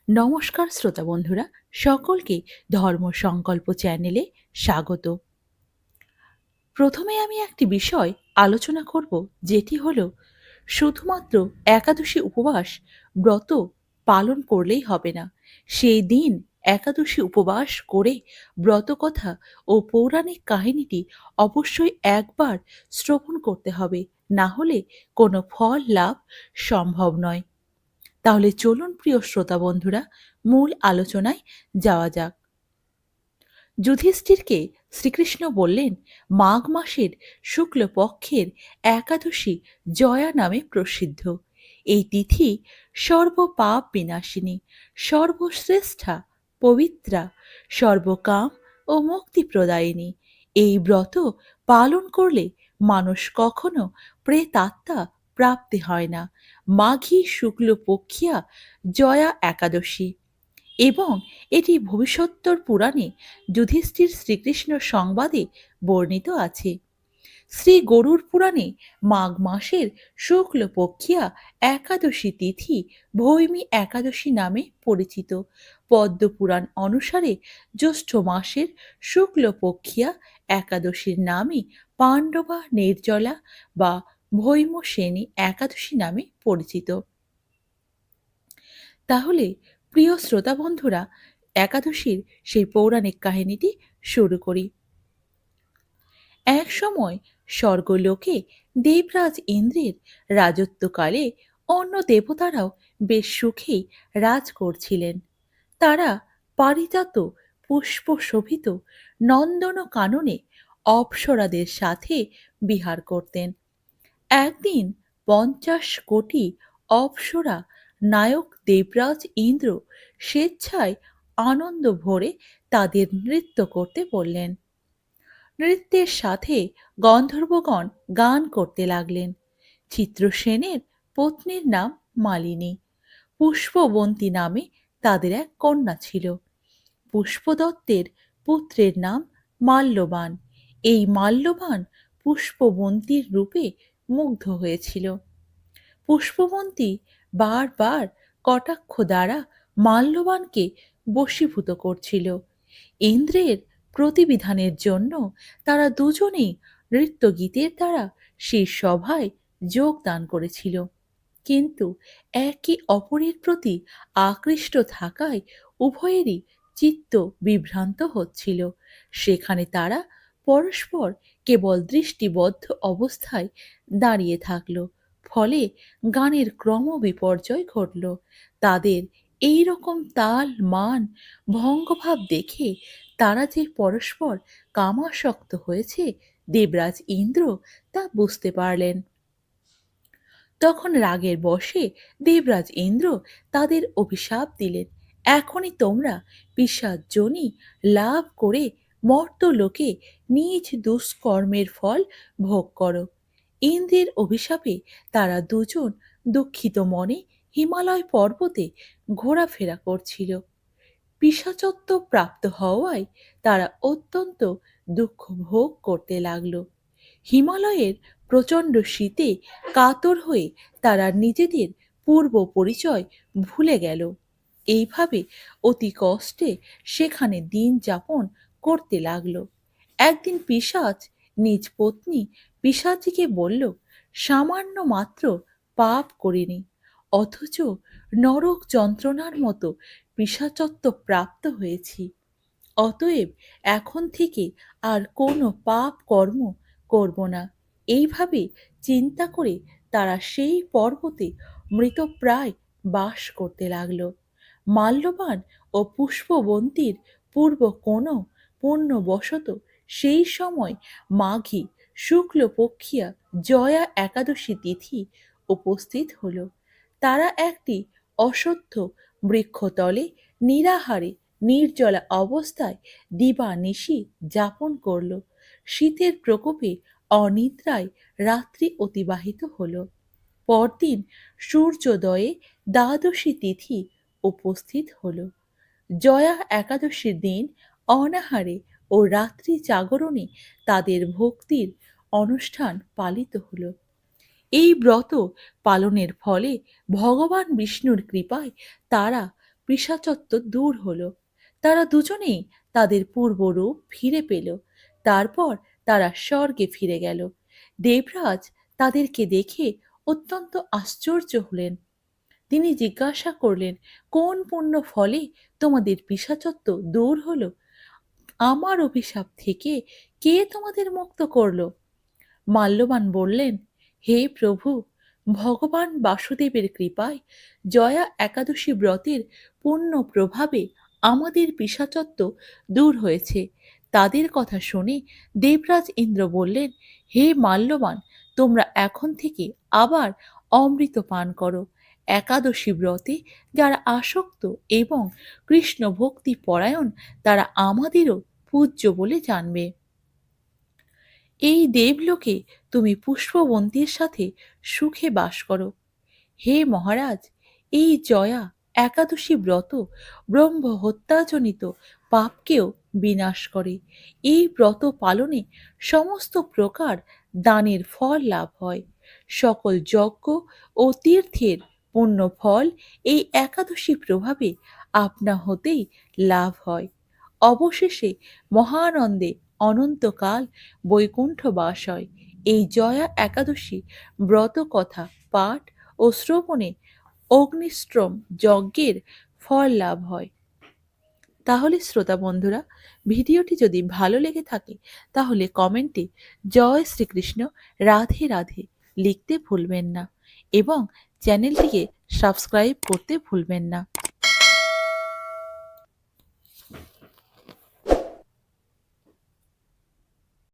নমস্কার শ্রোতা বন্ধুরা, সকলকে ধর্ম সংকল্প চ্যানেলে স্বাগত। প্রথমে আমি একটি বিষয় আলোচনা করব, যেটি হলো শুধুমাত্র একাদশী উপবাস ব্রত পালন করলেই হবে না। সেই দিন একাদশী উপবাস করে ব্রতকথা ও পৌরাণিক কাহিনীটি অবশ্যই একবার শ্রবণ করতে হবে, না হলে কোনো ফল লাভ সম্ভব নয়। তাহলে চলুন প্রিয় শ্রোতা বন্ধুরা, মূল আলোচনায় যাওয়া যাক। যুধিষ্ঠিরকে শ্রীকৃষ্ণ বললেন, মাঘ মাসের শুক্লপক্ষের একাদশী জয়া নামে প্রসিদ্ধ। এই তিথি সর্বপাপ বিনাশিনী, সর্বশ্রেষ্ঠা, পবিত্রা, সর্বকাম ও মুক্তিপ্রদায়িনী। এই ব্রত পালন করলে মানুষ কখনো প্রেতাত্মা প্রাপ্তি হয় না। মাঘী শুক্লপক্ষিয়া জয়া একাদশী, এবং এটি ভবিষ্যত্তর পুরাণে যুধিষ্ঠির শ্রীকৃষ্ণ সংবাদে বর্ণিত আছে। শ্রী গরুড় পুরাণে মাঘ মাসের শুক্লপক্ষিয়া একাদশী তিথি ভৈমী একাদশী নামে পরিচিত। পদ্মপুরাণ অনুসারে জ্যৈষ্ঠ মাসের শুক্লপক্ষিয়া একাদশীর নামই পাণ্ডবা নির্জলা বা ভৈমসেনী একাদশী নামে পরিচিত। তাহলে প্রিয় শ্রোতা বন্ধুরা, একাদশীর সেই পৌরাণিক কাহিনীটি শুরু করি। এক সময় স্বর্গলোকে দেবরাজ ইন্দ্রের রাজত্বকালে অন্য দেবতারাও বেশ সুখেই রাজ করছিলেন। তারা পারিজাত পুষ্প শোভিত নন্দন কাননে অপ্সরাদের সাথে বিহার করতেন। একদিন 50 কোটি অপ্সরা নায়ক দেবরাজ ইন্দ্র স্বেচ্ছায় আনন্দ ভরে তাদের নৃত্য করতে বললেন। নৃত্যের সাথে গন্ধর্বগণ গান করতে লাগলেন। চিত্রসেনের পত্নীর নাম মালিনী, পুষ্পবন্তী নামে তাদের এক কন্যা ছিল। পুষ্পদত্তের পুত্রের নাম মাল্যবান। এই মাল্যবান পুষ্পবন্তীর রূপে মুগ্ধ হয়েছিল। পুষ্পবন্তী বারবার কটাক্ষ দ্বারা মাল্যবানকে বশীভূত করছিল। ইন্দ্রের প্রতিবিধানের জন্য তারা দুজনেই নৃত্যগীতের দ্বারা সেই সভায় যোগদান করেছিল, কিন্তু একে অপরের প্রতি আকৃষ্ট থাকায় উভয়েরই চিত্ত বিভ্রান্ত হচ্ছিল। সেখানে তারা পরস্পর কেবল দৃষ্টিবদ্ধ অবস্থায় দাঁড়িয়ে থাকল। ফলে গানের ক্রমবিপর্যয় ঘটল। তাদের এই রকম তাল মান ভঙ্গভাব দেখে তারা যে পরস্পর কামাসক্ত হয়েছে, দেবরাজ ইন্দ্র তা বুঝতে পারলেন। তখন রাগের বশে দেবরাজ ইন্দ্র তাদের অভিশাপ দিলেন, এখনই তোমরা পিশাচ যোনি লাভ করে মর্তলোকে নিজ দুষ্কর্মের ফল ভোগ করো। ইন্দ্রের অভিশাপে তারা দুজন দুঃখিত মনে হিমালয় পর্বতে ঘোরাফেরা করছিল। পিশাচত্ব প্রাপ্ত হওয়ায় তারা অত্যন্ত দুঃখ ভোগ করতে লাগল। হিমালয়ের প্রচণ্ড শীতে কাতর হয়ে তারা নিজেদের পূর্ব পরিচয় ভুলে গেল। এইভাবে অতি কষ্টে সেখানে দিন যাপন করতে লাগল। একদিন পিশাচ নিজ পত্নী পিশাচিকে বলল, সামান্য মাত্র পাপ করিনি, অথচ নরক যন্ত্রণার মতো পিশাচত্ব প্রাপ্ত হয়েছি। অতএব এখন থেকে আর কোনো পাপ কর্ম করব না। এইভাবে চিন্তা করে তারা সেই পর্বতে মৃতপ্রায় বাস করতে লাগল। মাল্যবান ও পুষ্পবন্তীর পূর্ব কোনো পুণ্যবশত সেই সময় মাঘী শুক্লপক্ষিয়া জয়া একাদশী তিথি উপস্থিত হল। তারা একটি অশ্বত্থ বৃক্ষতলে নিরাহারে নির্জলা অবস্থায় দিবানিশি যাপন করল। শীতের প্রকোপে অনিদ্রায় রাত্রি অতিবাহিত হল। পরদিন সূর্যোদয়ে দ্বাদশী তিথি উপস্থিত হল। জয়া একাদশীর দিন অনাহারে ও রাত্রি জাগরণে তাদের ভক্তির অনুষ্ঠান পালিত হল। এই ব্রত পালনের ফলে ভগবান বিষ্ণুর কৃপায় তারা পিশাচত্ব দূর হলো। তারা দুজনেই তাদের পূর্বরূপ ফিরে পেল। তারপর তারা স্বর্গে ফিরে গেল। দেবরাজ তাদেরকে দেখে অত্যন্ত আশ্চর্য হলেন। তিনি জিজ্ঞাসা করলেন, কোন পুণ্য ফলে তোমাদের পিশাচত্ব দূর হলো? আমার অভিশাপ থেকে কে তোমাদের মুক্ত করলো? মাল্যবান বললেন, হে প্রভু, ভগবান বাসুদেবের কৃপায় জয়া একাদশী ব্রতের পূর্ণ প্রভাবে আমাদের পিশাচত্ব দূর হয়েছে। তাদের কথা শুনে দেবরাজ ইন্দ্র বললেন, হে মাল্যবান, তোমরা এখন থেকে আবার অমৃত পান করো। একাদশী ব্রতে যারা আসক্ত এবং কৃষ্ণ ভক্তি পরায়ণ তারা আমাদেরও পূজ্য বলে জানবে। এই দেবলোকে তুমি পুষ্পবন্তীর সাথে সুখে বাস করো। হে মহারাজ, এই জয়া একাদশী ব্রত ব্রহ্ম হত্যাজনিত পাপকেও বিনাশ করে। এই ব্রত পালনে সমস্ত প্রকার দানের ফল লাভ হয়। সকল যজ্ঞ ও তীর্থের পুণ্য ফল এই একাদশী প্রভাবে আপনা হতেই লাভ হয়। অবশেষে মহানন্দে অনন্তকাল বৈকুণ্ঠ বাস হয়। এই জয়া একাদশী ব্রত কথা পাঠ ও শ্রবণে অগ্নিষ্ট্রম যজ্ঞের ফল লাভ হয়। তাহলে শ্রোতা বন্ধুরা, ভিডিওটি যদি ভালো লেগে থাকে তাহলে কমেন্টে জয় শ্রীকৃষ্ণ, রাধে রাধে লিখতে ভুলবেন না এবং চ্যানেলটিকে সাবস্ক্রাইব করতে ভুলবেন না।